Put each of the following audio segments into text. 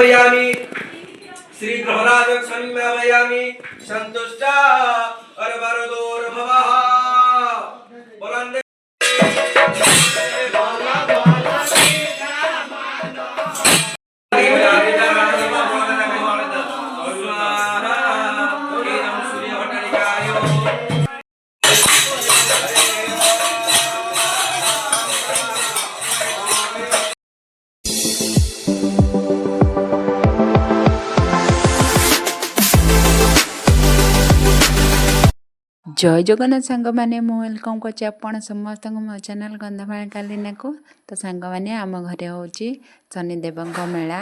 श्री ग्रहराज संज्ञापयामि संतुष्टा अरवरदोर्भवः बोलंदे जय जगन्नाथ सांग मैंने वेलकम कर समस्त मो चैनल गंधमाल कालीना को। तो सांग मैंने आम घरे हूँ शनिदेव मेला।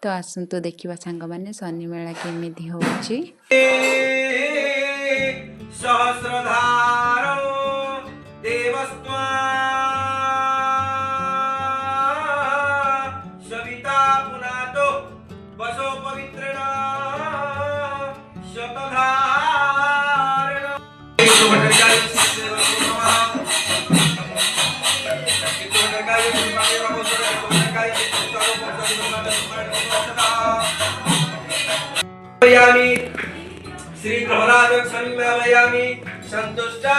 तो आसतु देखा सांग मैंने शनि मेला केमी हो श्री ग्रहराज संज्ञापयामि संतुष्टा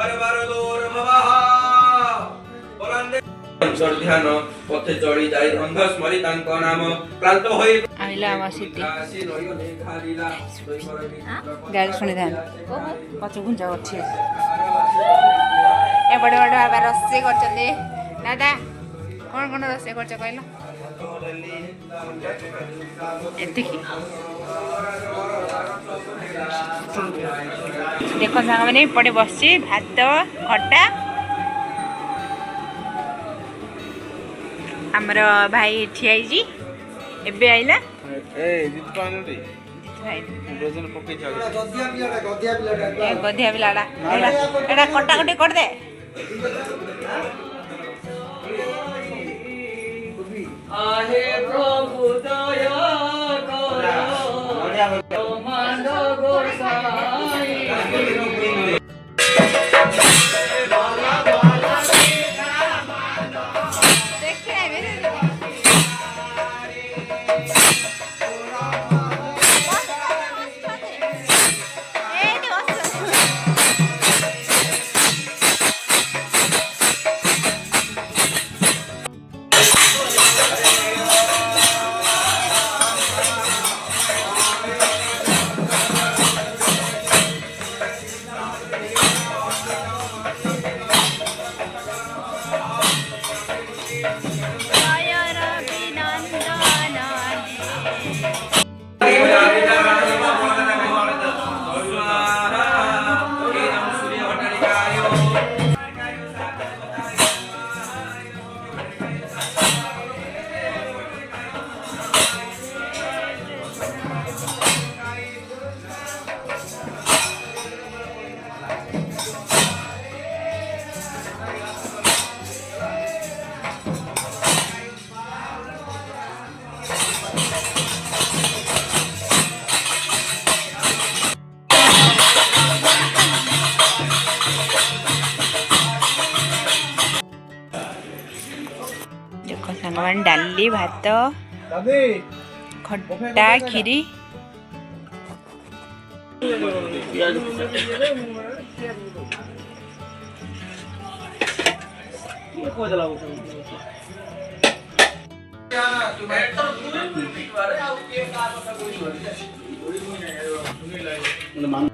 अरवरदोर्भवः बोलंदे ध्यान पथे चढ़ी जाई अंध स्मरि तांको नाम क्रांत होई आइला आवासिति गाड़ी सुनि ध्यान पछ गुंजा अछि ए बड़े बड़े बाबा रस्से करछले दादा कोन रस्से करछ कहलो एतिकी देखो सांग मैंने पड़े बस भात खटा आमर भाई ठियाई एबे आइला गधिया पिलाड़ा एटा कटाकटी कर दे आहे प्रभु दया करो मानो गोसाई देखो सांगमान डाली भात खट्टा खीरी